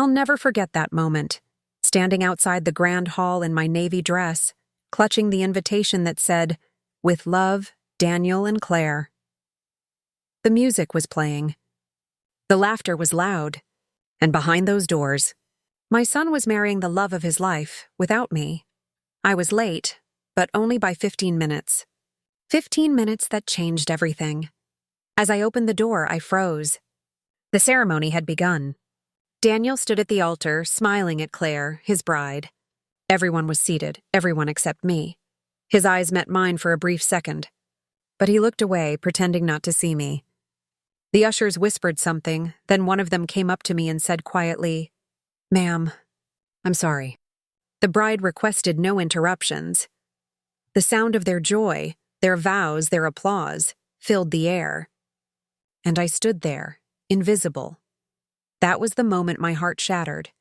I'll never forget that moment, standing outside the grand hall in my navy dress, clutching the invitation that said, "With love, Daniel and Claire." The music was playing. The laughter was loud. And behind those doors, my son was marrying the love of his life without me. I was late, but only by 15 minutes. 15 minutes that changed everything. As I opened the door, I froze. The ceremony had begun. Daniel stood at the altar, smiling at Claire, his bride. Everyone was seated, everyone except me. His eyes met mine for a brief second, but he looked away, pretending not to see me. The ushers whispered something, then one of them came up to me and said quietly, "Ma'am, I'm sorry." The bride requested no interruptions. The sound of their joy, their vows, their applause, filled the air. And I stood there, invisible. That was the moment my heart shattered.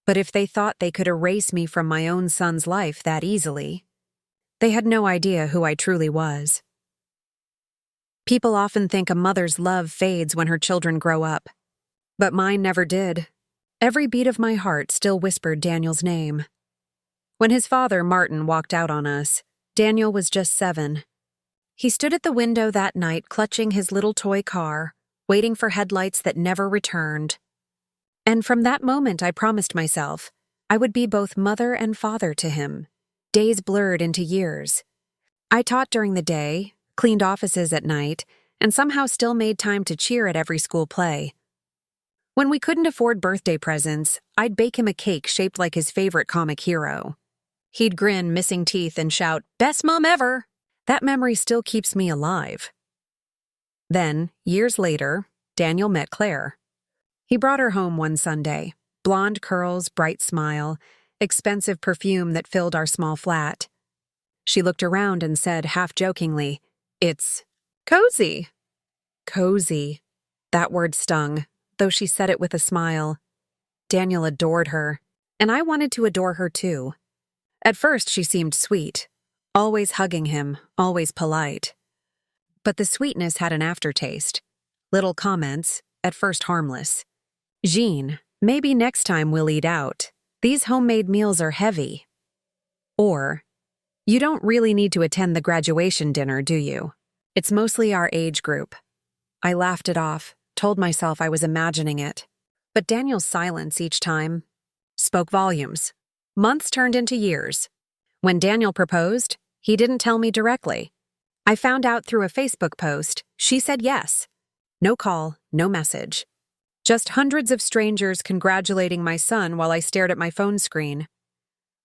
But if they thought they could erase me from my own son's life that easily, they had no idea who I truly was. People often think a mother's love fades when her children grow up. But mine never did. Every beat of my heart still whispered Daniel's name. When his father, Martin, walked out on us, Daniel was just 7. He stood at the window that night, clutching his little toy car, waiting for headlights that never returned. And from that moment, I promised myself I would be both mother and father to him. Days blurred into years. I taught during the day, cleaned offices at night, and somehow still made time to cheer at every school play. When we couldn't afford birthday presents, I'd bake him a cake shaped like his favorite comic hero. He'd grin, missing teeth, and shout, "Best mom ever!" That memory still keeps me alive. Then, years later, Daniel met Claire. He brought her home one Sunday. Blonde curls, bright smile, expensive perfume that filled our small flat. She looked around and said, half-jokingly, "It's cozy." Cozy. That word stung, though she said it with a smile. Daniel adored her, and I wanted to adore her too. At first she seemed sweet, always hugging him, always polite. But the sweetness had an aftertaste. Little comments, at first harmless. "Jean, maybe next time we'll eat out. These homemade meals are heavy." Or, "You don't really need to attend the graduation dinner, do you? It's mostly our age group." I laughed it off, told myself I was imagining it. But Daniel's silence each time spoke volumes. Months turned into years. When Daniel proposed, he didn't tell me directly. I found out through a Facebook post. She said yes. No call, no message. Just hundreds of strangers congratulating my son while I stared at my phone screen.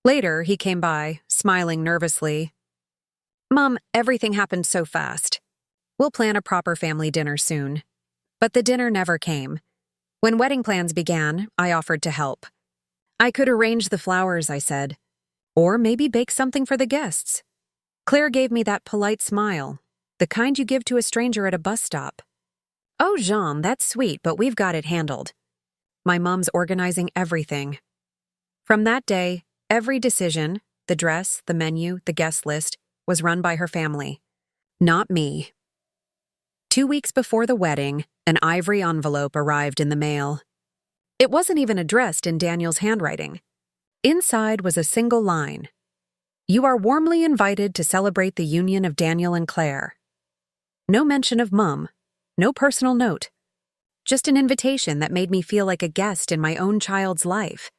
Later, he came by, smiling nervously. "Mom, everything happened so fast. We'll plan a proper family dinner soon." But the dinner never came. When wedding plans began, I offered to help. "I could arrange the flowers," I said. "Or maybe bake something for the guests." Claire gave me that polite smile, the kind you give to a stranger at a bus stop. "Oh, Jean, that's sweet, but we've got it handled." My mom's organizing everything. From that day, every decision, the dress, the menu, the guest list, was run by her family. Not me. 2 weeks before the wedding, an ivory envelope arrived in the mail. It wasn't even addressed in Daniel's handwriting. Inside was a single line. "You are warmly invited to celebrate the union of Daniel and Claire." No mention of Mum, no personal note. Just an invitation that made me feel like a guest in my own child's life.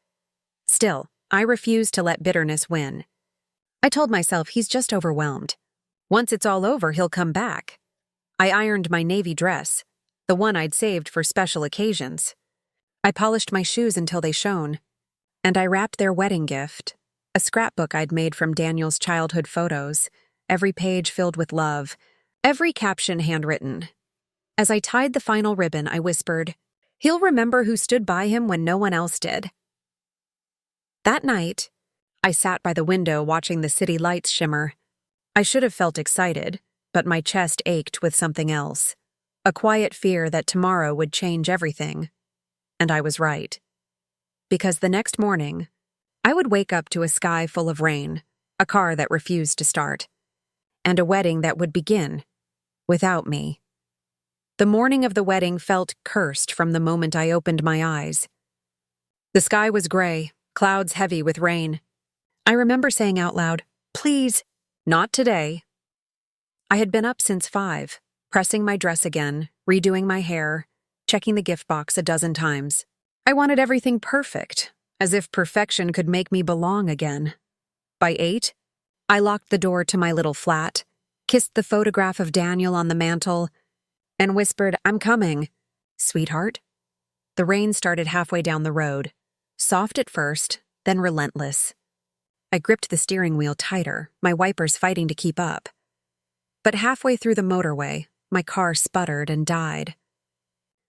Still, I refused to let bitterness win. I told myself he's just overwhelmed. Once it's all over, he'll come back. I ironed my navy dress, the one I'd saved for special occasions. I polished my shoes until they shone. And I wrapped their wedding gift, a scrapbook I'd made from Daniel's childhood photos, every page filled with love, every caption handwritten. As I tied the final ribbon, I whispered, "He'll remember who stood by him when no one else did." That night, I sat by the window watching the city lights shimmer. I should have felt excited, but my chest ached with something else, a quiet fear that tomorrow would change everything. And I was right. Because the next morning, I would wake up to a sky full of rain, a car that refused to start, and a wedding that would begin without me. The morning of the wedding felt cursed from the moment I opened my eyes. The sky was gray, clouds heavy with rain. I remember saying out loud, "Please, not today." I had been up since 5, pressing my dress again, redoing my hair, checking the gift box a dozen times. I wanted everything perfect, as if perfection could make me belong again. By 8, I locked the door to my little flat, kissed the photograph of Daniel on the mantel, and whispered, "I'm coming, sweetheart." The rain started halfway down the road, soft at first, then relentless. I gripped the steering wheel tighter, my wipers fighting to keep up. But halfway through the motorway, my car sputtered and died.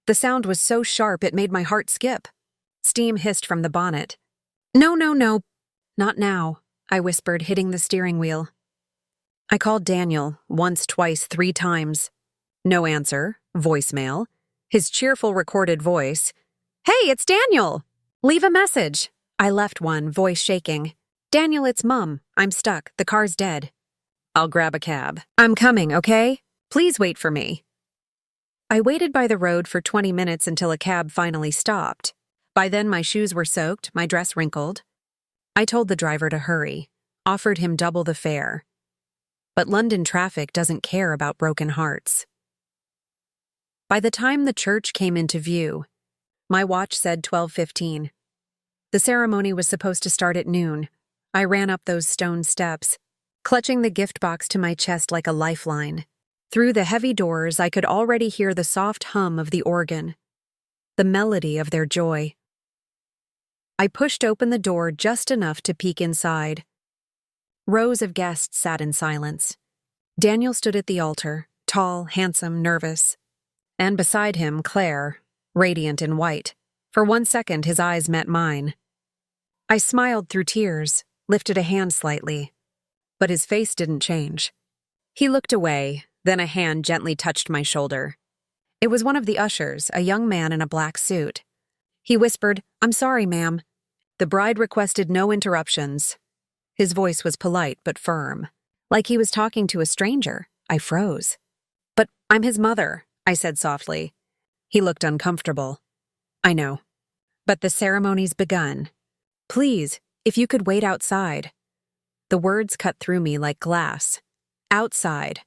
The sound was so sharp it made my heart skip. Steam hissed from the bonnet. "No, no, no, not now," I whispered, hitting the steering wheel. I called Daniel, once, twice, 3 times. No answer, voicemail. His cheerful recorded voice. "Hey, it's Daniel! Leave a message." I left one, voice shaking. "Daniel, it's Mum. I'm stuck. The car's dead." "I'll grab a cab." "I'm coming, okay? Please wait for me." I waited by the road for 20 minutes until a cab finally stopped. By then, my shoes were soaked, my dress wrinkled. I told the driver to hurry, offered him double the fare. But London traffic doesn't care about broken hearts. By the time the church came into view, my watch said 12:15. The ceremony was supposed to start at noon. I ran up those stone steps, clutching the gift box to my chest like a lifeline. Through the heavy doors, I could already hear the soft hum of the organ, the melody of their joy. I pushed open the door just enough to peek inside. Rows of guests sat in silence. Daniel stood at the altar, tall, handsome, nervous. And beside him, Claire, radiant in white. For 1 second, his eyes met mine. I smiled through tears, lifted a hand slightly. But his face didn't change. He looked away, then a hand gently touched my shoulder. It was one of the ushers, a young man in a black suit. He whispered, "I'm sorry, ma'am." The bride requested no interruptions. His voice was polite but firm, like he was talking to a stranger. I froze. "But I'm his mother," I said softly. He looked uncomfortable. "I know. But the ceremony's begun. Please, if you could wait outside." The words cut through me like glass. Outside.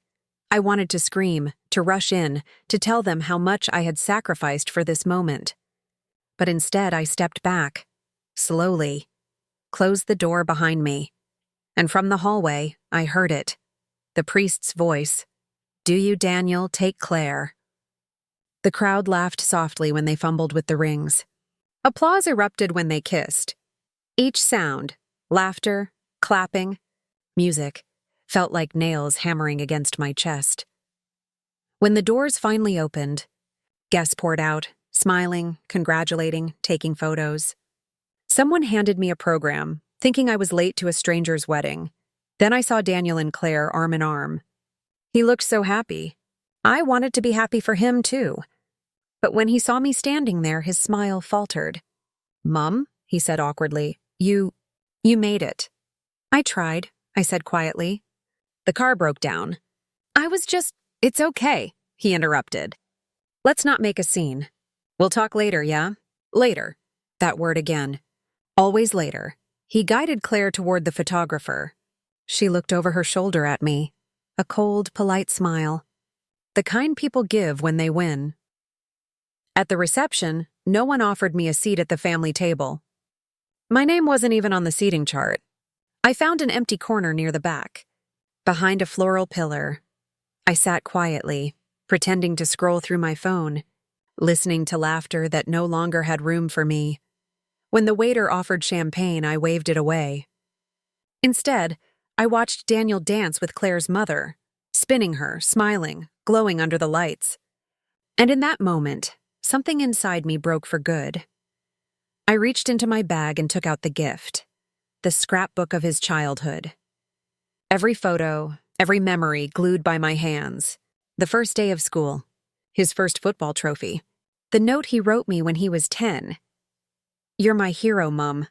I wanted to scream, to rush in, to tell them how much I had sacrificed for this moment. But instead I stepped back, slowly, closed the door behind me. And from the hallway, I heard it. The priest's voice. "Do you, Daniel, take Claire?" The crowd laughed softly when they fumbled with the rings. Applause erupted when they kissed. Each sound, laughter, clapping, music, felt like nails hammering against my chest. When the doors finally opened, guests poured out, smiling, congratulating, taking photos. Someone handed me a program, thinking I was late to a stranger's wedding. Then I saw Daniel and Claire arm in arm. He looked so happy. I wanted to be happy for him, too. But when he saw me standing there, his smile faltered. "Mum," he said awkwardly, you made it." "I tried," I said quietly. The car broke down. "It's okay," he interrupted. "Let's not make a scene. We'll talk later, yeah? Later." That word again. Always later. He guided Claire toward the photographer. She looked over her shoulder at me. A cold, polite smile. The kind people give when they win. At the reception, no one offered me a seat at the family table. My name wasn't even on the seating chart. I found an empty corner near the back. Behind a floral pillar, I sat quietly, pretending to scroll through my phone, listening to laughter that no longer had room for me. When the waiter offered champagne, I waved it away. Instead, I watched Daniel dance with Claire's mother, spinning her, smiling, glowing under the lights. And in that moment, something inside me broke for good. I reached into my bag and took out the gift, the scrapbook of his childhood. Every photo, every memory glued by my hands. The first day of school, his first football trophy, the note he wrote me when he was 10. "You're my hero, Mum."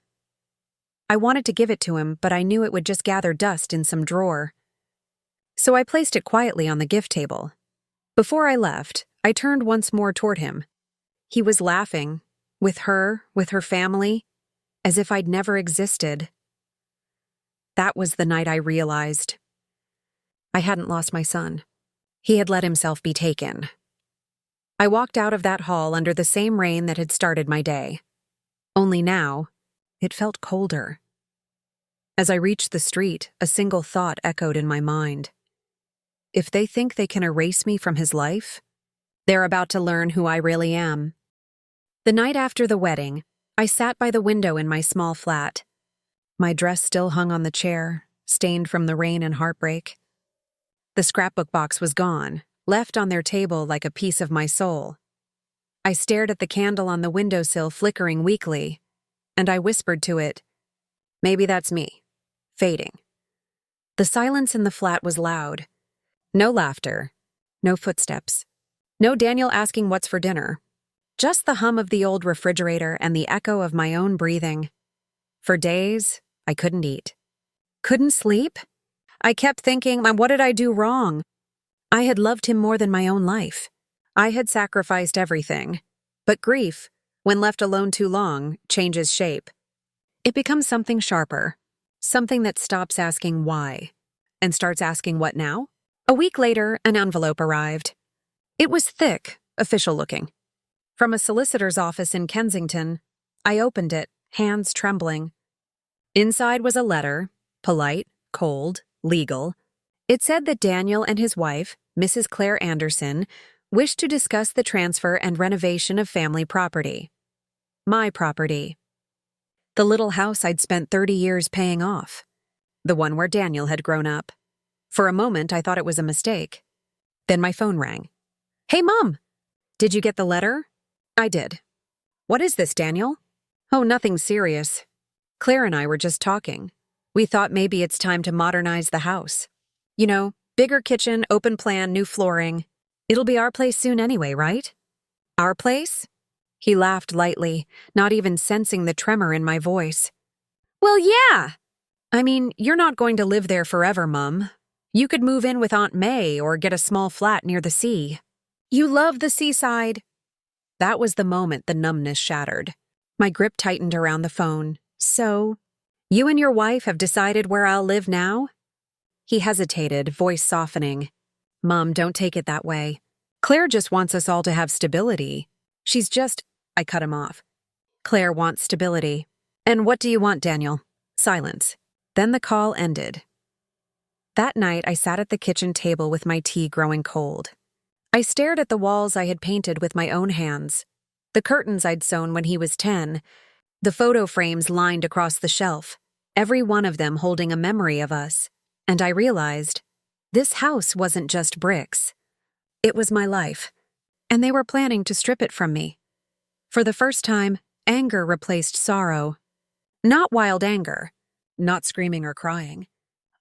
I wanted to give it to him, but I knew it would just gather dust in some drawer. So I placed it quietly on the gift table. Before I left, I turned once more toward him. He was laughing, with her family. as if I'd never existed. That was the night I realized I hadn't lost my son. He had let himself be taken. I walked out of that hall under the same rain that had started my day. Only now, it felt colder. As I reached the street, a single thought echoed in my mind. If they think they can erase me from his life, they're about to learn who I really am. The night after the wedding, I sat by the window in my small flat. My dress still hung on the chair, stained from the rain and heartbreak. The scrapbook box was gone, left on their table like a piece of my soul. I stared at the candle on the windowsill flickering weakly, and I whispered to it, "Maybe that's me, fading." The silence in the flat was loud. No laughter, no footsteps, no Daniel asking what's for dinner. Just the hum of the old refrigerator and the echo of my own breathing. For days, I couldn't eat. Couldn't sleep? I kept thinking, what did I do wrong? I had loved him more than my own life. I had sacrificed everything. But grief, when left alone too long, changes shape. It becomes something sharper, something that stops asking why, and starts asking what now? A week later, an envelope arrived. It was thick, official-looking. From a solicitor's office in Kensington, I opened it, hands trembling. Inside was a letter, polite, cold, legal. It said that Daniel and his wife, Mrs. Claire Anderson, wished to discuss the transfer and renovation of family property. My property. The little house I'd spent 30 years paying off. The one where Daniel had grown up. For a moment, I thought it was a mistake. Then my phone rang. "Hey, Mom! Did you get the letter?" I did. "What is this, Daniel?" "Oh, nothing serious. Claire and I were just talking. We thought maybe it's time to modernize the house. You know, bigger kitchen, open plan, new flooring. It'll be our place soon anyway, right?" "Our place?" He laughed lightly, not even sensing the tremor in my voice. "Well, yeah! I mean, you're not going to live there forever, Mum. You could move in with Aunt May or get a small flat near the sea. You love the seaside." That was the moment the numbness shattered. My grip tightened around the phone. "So, you and your wife have decided where I'll live now?" He hesitated, voice softening. "Mom, don't take it that way. Claire just wants us all to have stability. She's just—" I cut him off. "Claire wants stability. And what do you want, Daniel?" Silence. Then the call ended. That night, I sat at the kitchen table with my tea growing cold. I stared at the walls I had painted with my own hands, the curtains I'd sewn when he was 10, the photo frames lined across the shelf, every one of them holding a memory of us. And I realized, this house wasn't just bricks. It was my life, and they were planning to strip it from me. For the first time, anger replaced sorrow. Not wild anger, not screaming or crying.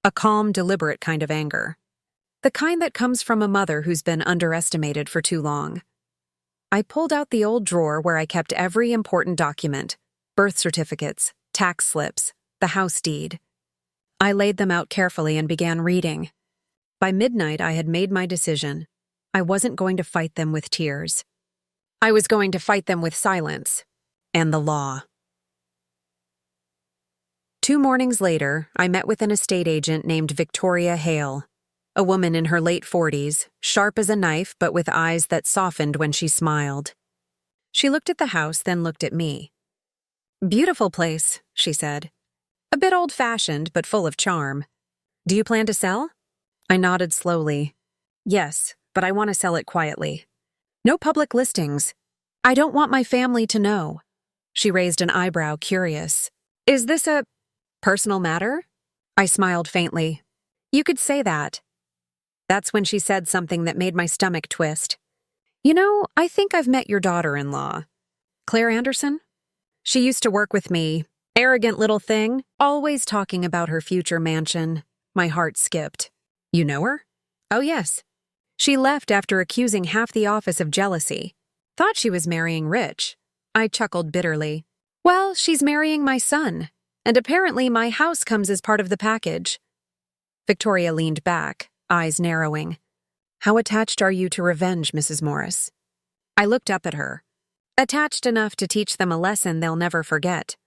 A calm, deliberate kind of anger. The kind that comes from a mother who's been underestimated for too long. I pulled out the old drawer where I kept every important document, birth certificates, tax slips, the house deed. I laid them out carefully and began reading. By midnight, I had made my decision. I wasn't going to fight them with tears. I was going to fight them with silence and the law. 2 mornings later, I met with an estate agent named Victoria Hale, a woman in her late 40s, sharp as a knife but with eyes that softened when she smiled. She looked at the house, then looked at me. "Beautiful place," she said. "A bit old-fashioned, but full of charm. Do you plan to sell?" I nodded slowly. "Yes, but I want to sell it quietly. No public listings. I don't want my family to know." She raised an eyebrow, curious. "Is this a personal matter?" I smiled faintly. "You could say that." That's when she said something that made my stomach twist. "You know, I think I've met your daughter-in-law. Claire Anderson? She used to work with me. Arrogant little thing, always talking about her future mansion." My heart skipped. "You know her?" "Oh, yes. She left after accusing half the office of jealousy. Thought she was marrying rich." I chuckled bitterly. "Well, she's marrying my son, and apparently my house comes as part of the package." Victoria leaned back, eyes narrowing. "How attached are you to revenge, Mrs. Morris?" I looked up at her. "Attached enough to teach them a lesson they'll never forget."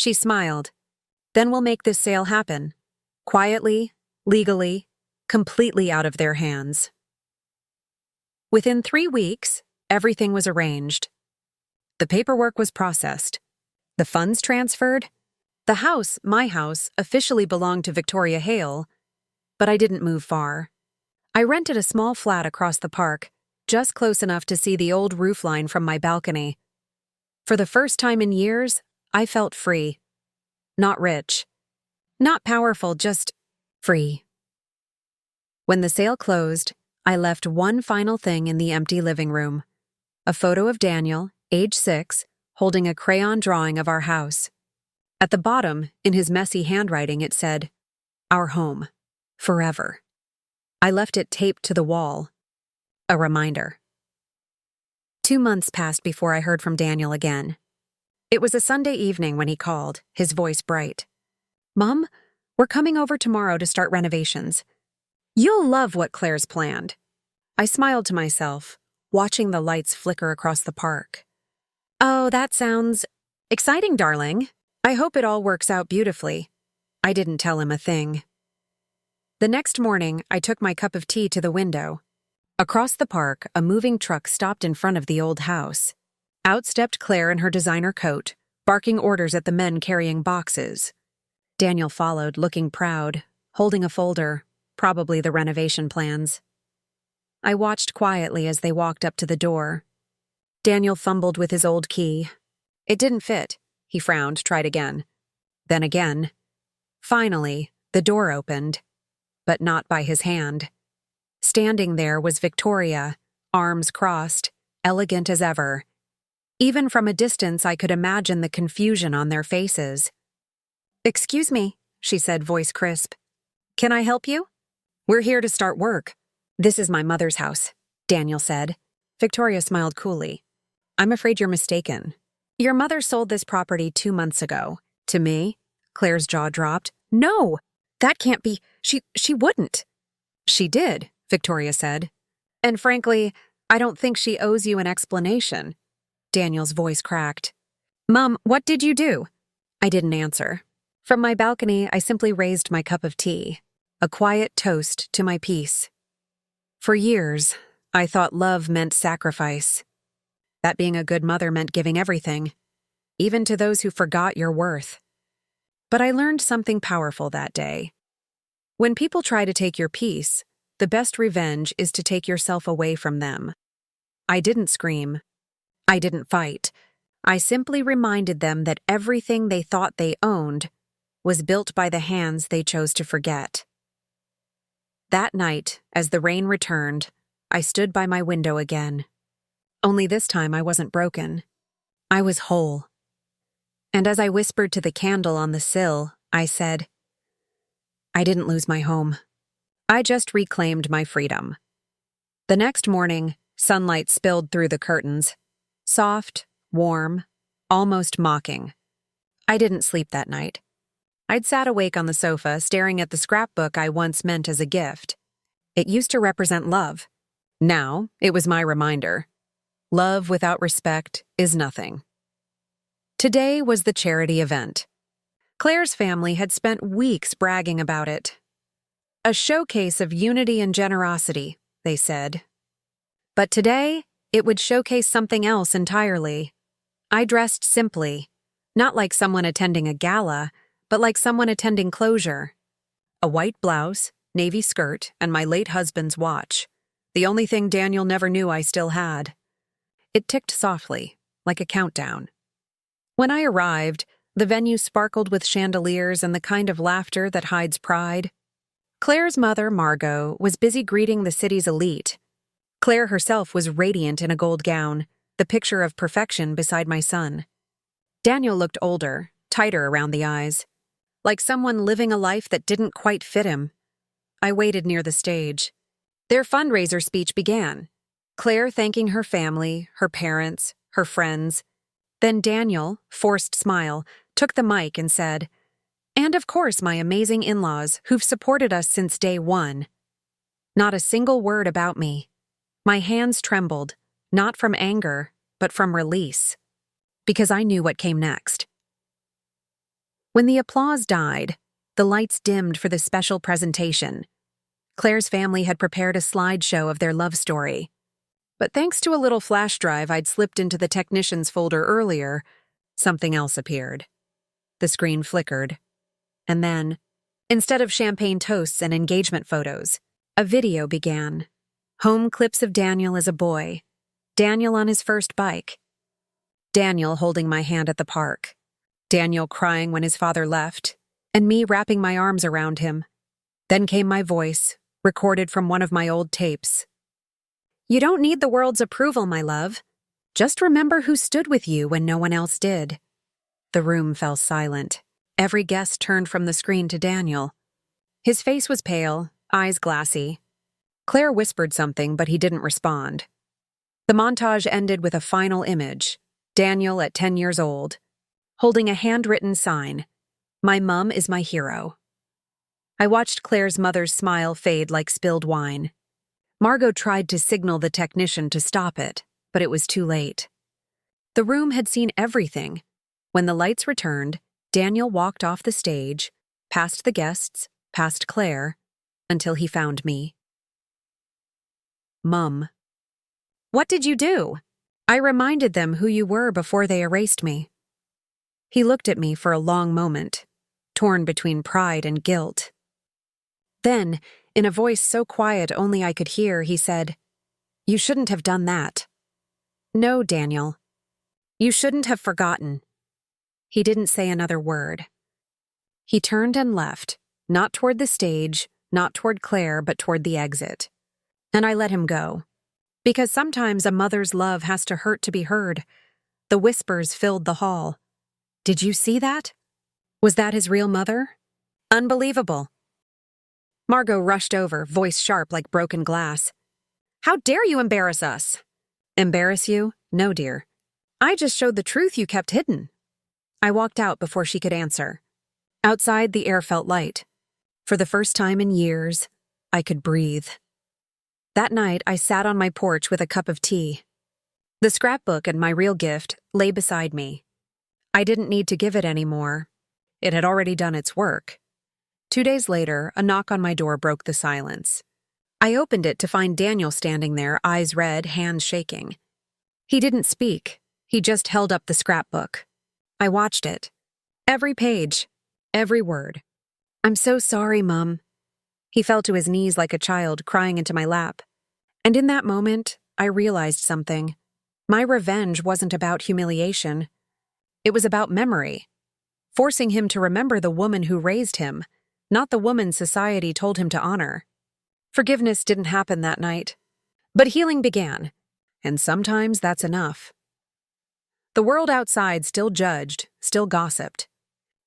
She smiled. Then we'll make this sale happen. Quietly, legally, completely out of their hands. Within 3 weeks, everything was arranged. The paperwork was processed. The funds transferred. The house, my house, officially belonged to Victoria Hale, but I didn't move far. I rented a small flat across the park, just close enough to see the old roofline from my balcony. For the first time in years, I felt free. Not rich. Not powerful, just free. When the sale closed, I left one final thing in the empty living room. A photo of Daniel, age 6, holding a crayon drawing of our house. At the bottom, in his messy handwriting, it said, "Our home. Forever." I left it taped to the wall. A reminder. 2 months passed before I heard from Daniel again. It was a Sunday evening when he called, his voice bright. "Mom, we're coming over tomorrow to start renovations. You'll love what Claire's planned." I smiled to myself, watching the lights flicker across the park. "Oh, that sounds exciting, darling. I hope it all works out beautifully." I didn't tell him a thing. The next morning, I took my cup of tea to the window. Across the park, a moving truck stopped in front of the old house. Out stepped Claire in her designer coat, barking orders at the men carrying boxes. Daniel followed, looking proud, holding a folder, probably the renovation plans. I watched quietly as they walked up to the door. Daniel fumbled with his old key. It didn't fit. He frowned, tried again. Then again. Finally, the door opened, but not by his hand. Standing there was Victoria, arms crossed, elegant as ever. Even from a distance, I could imagine the confusion on their faces. "Excuse me," she said, voice crisp. "Can I help you?" "We're here to start work." "This is my mother's house," Daniel said. Victoria smiled coolly. "I'm afraid you're mistaken. Your mother sold this property 2 months ago." "To me?" Claire's jaw dropped. "No! That can't be. She wouldn't." "She did," Victoria said. "And frankly, I don't think she owes you an explanation." Daniel's voice cracked. "Mom, what did you do?" I didn't answer. From my balcony, I simply raised my cup of tea, a quiet toast to my peace. For years, I thought love meant sacrifice. That being a good mother meant giving everything, even to those who forgot your worth. But I learned something powerful that day. When people try to take your peace, the best revenge is to take yourself away from them. I didn't scream. I didn't fight. I simply reminded them that everything they thought they owned was built by the hands they chose to forget. That night, as the rain returned, I stood by my window again. Only this time I wasn't broken. I was whole. And as I whispered to the candle on the sill, I said, "I didn't lose my home. I just reclaimed my freedom." The next morning, sunlight spilled through the curtains. Soft, warm, almost mocking. I didn't sleep that night. I'd sat awake on the sofa, staring at the scrapbook I once meant as a gift. It used to represent love. Now, it was my reminder. Love without respect is nothing. Today was the charity event. Claire's family had spent weeks bragging about it. A showcase of unity and generosity, they said. But today, it would showcase something else entirely. I dressed simply, not like someone attending a gala, but like someone attending closure. A white blouse, navy skirt, and my late husband's watch. The only thing Daniel never knew I still had. It ticked softly, like a countdown. When I arrived, the venue sparkled with chandeliers and the kind of laughter that hides pride. Claire's mother, Margot, was busy greeting the city's elite. Claire herself was radiant in a gold gown, the picture of perfection beside my son. Daniel looked older, tighter around the eyes, like someone living a life that didn't quite fit him. I waited near the stage. Their fundraiser speech began, Claire thanking her family, her parents, her friends. Then Daniel, forced smile, took the mic and said, "And of course my amazing in-laws who've supported us since day one." Not a single word about me. My hands trembled, not from anger, but from release. Because I knew what came next. When the applause died, the lights dimmed for the special presentation. Claire's family had prepared a slideshow of their love story. But thanks to a little flash drive I'd slipped into the technicians folder earlier, something else appeared. The screen flickered. And then, instead of champagne toasts and engagement photos, a video began. Home clips of Daniel as a boy. Daniel on his first bike. Daniel holding my hand at the park. Daniel crying when his father left, and me wrapping my arms around him. Then came my voice, recorded from one of my old tapes. You don't need the world's approval, my love. Just remember who stood with you when no one else did. The room fell silent. Every guest turned from the screen to Daniel. His face was pale, eyes glassy. Claire whispered something, but he didn't respond. The montage ended with a final image. Daniel at 10 years old, holding a handwritten sign, "My mum is my hero." I watched Claire's mother's smile fade like spilled wine. Margot tried to signal the technician to stop it, but it was too late. The room had seen everything. When the lights returned, Daniel walked off the stage, past the guests, past Claire, until he found me. Mum. What did you do? I reminded them who you were before they erased me. He looked at me for a long moment, torn between pride and guilt. Then, in a voice so quiet only I could hear, he said, "You shouldn't have done that." "No, Daniel. You shouldn't have forgotten." He didn't say another word. He turned and left, not toward the stage, not toward Claire, but toward the exit. And I let him go. Because sometimes a mother's love has to hurt to be heard. The whispers filled the hall. Did you see that? Was that his real mother? Unbelievable. Margot rushed over, voice sharp like broken glass. How dare you embarrass us? Embarrass you? No, dear. I just showed the truth you kept hidden. I walked out before she could answer. Outside, the air felt light. For the first time in years, I could breathe. That night, I sat on my porch with a cup of tea. The scrapbook and my real gift lay beside me. I didn't need to give it anymore. It had already done its work. 2 days later, a knock on my door broke the silence. I opened it to find Daniel standing there, eyes red, hands shaking. He didn't speak. He just held up the scrapbook. I watched it. Every page. Every word. "I'm so sorry, Mum." He fell to his knees like a child, crying into my lap. And in that moment, I realized something. My revenge wasn't about humiliation. It was about memory. Forcing him to remember the woman who raised him, not the woman society told him to honor. Forgiveness didn't happen that night. But healing began. And sometimes that's enough. The world outside still judged, still gossiped.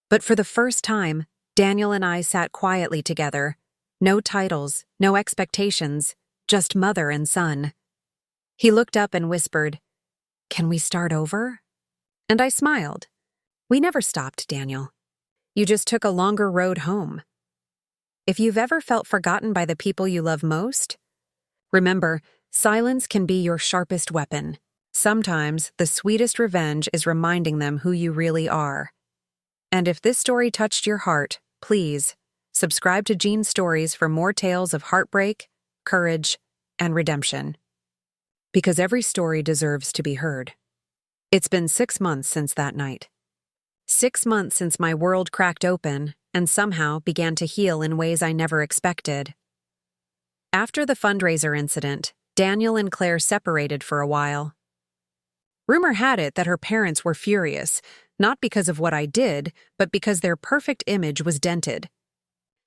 But for the first time, Daniel and I sat quietly together. No titles, no expectations, just mother and son. He looked up and whispered, "Can we start over?" And I smiled. We never stopped, Daniel. You just took a longer road home. If you've ever felt forgotten by the people you love most, remember, silence can be your sharpest weapon. Sometimes the sweetest revenge is reminding them who you really are. And if this story touched your heart, please subscribe to Jean's Stories for more tales of heartbreak, courage, and redemption. Because every story deserves to be heard. It's been 6 months since that night. 6 months since my world cracked open and somehow began to heal in ways I never expected. After the fundraiser incident, Daniel and Claire separated for a while. Rumor had it that her parents were furious, not because of what I did, but because their perfect image was dented.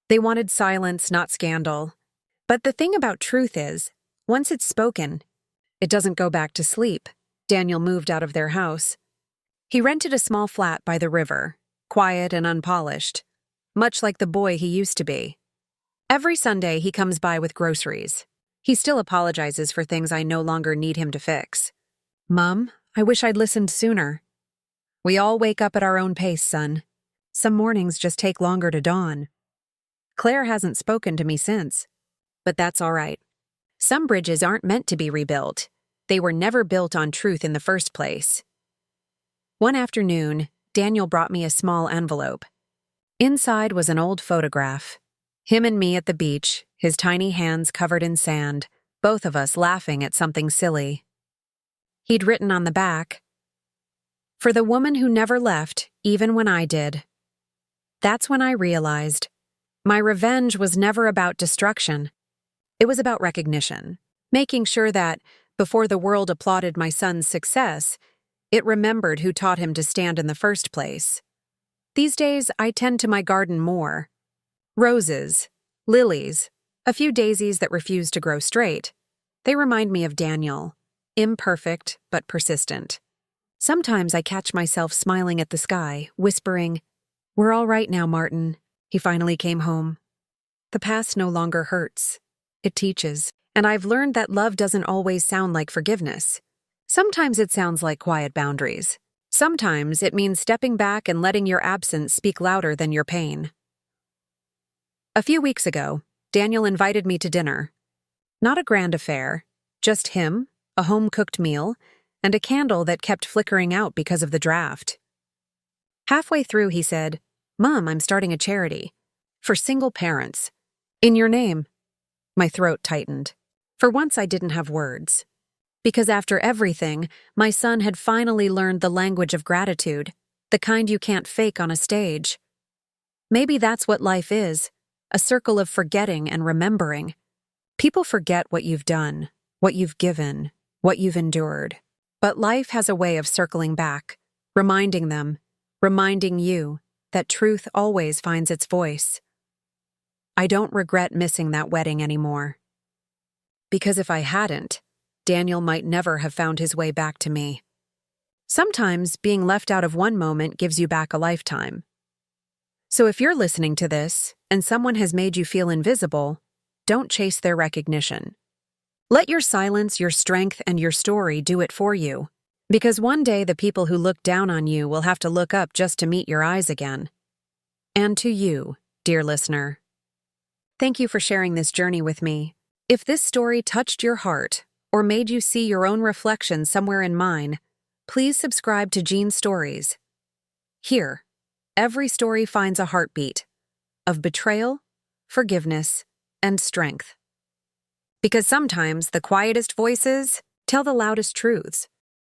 They wanted silence, not scandal. But the thing about truth is, once it's spoken, it doesn't go back to sleep. Daniel moved out of their house. He rented a small flat by the river, quiet and unpolished, much like the boy he used to be. Every Sunday he comes by with groceries. He still apologizes for things I no longer need him to fix. "Mum, I wish I'd listened sooner." "We all wake up at our own pace, son. Some mornings just take longer to dawn." Claire hasn't spoken to me since. But that's all right. Some bridges aren't meant to be rebuilt. They were never built on truth in the first place. One afternoon, Daniel brought me a small envelope. Inside was an old photograph. Him and me at the beach, his tiny hands covered in sand, both of us laughing at something silly. He'd written on the back, "For the woman who never left, even when I did." That's when I realized my revenge was never about destruction. It was about recognition, making sure that, before the world applauded my son's success, it remembered who taught him to stand in the first place. These days, I tend to my garden more. Roses, lilies, a few daisies that refuse to grow straight. They remind me of Daniel, imperfect but persistent. Sometimes I catch myself smiling at the sky, whispering, "We're all right now, Martin. He finally came home." The past no longer hurts. It teaches, and I've learned that love doesn't always sound like forgiveness. Sometimes it sounds like quiet boundaries. Sometimes it means stepping back and letting your absence speak louder than your pain. A few weeks ago, Daniel invited me to dinner. Not a grand affair, just him, a home-cooked meal, and a candle that kept flickering out because of the draft. Halfway through, he said, "Mom, I'm starting a charity. For single parents. In your name." My throat tightened. For once, I didn't have words. Because after everything, my son had finally learned the language of gratitude, the kind you can't fake on a stage. Maybe that's what life is, a circle of forgetting and remembering. People forget what you've done, what you've given, what you've endured. But life has a way of circling back, reminding them, reminding you, that truth always finds its voice. I don't regret missing that wedding anymore. Because if I hadn't, Daniel might never have found his way back to me. Sometimes being left out of one moment gives you back a lifetime. So if you're listening to this and someone has made you feel invisible, don't chase their recognition. Let your silence, your strength, and your story do it for you. Because one day the people who look down on you will have to look up just to meet your eyes again. And to you, dear listener. Thank you for sharing this journey with me. If this story touched your heart or made you see your own reflection somewhere in mine, please subscribe to Jean's Stories. Here, every story finds a heartbeat of betrayal, forgiveness, and strength. Because sometimes the quietest voices tell the loudest truths.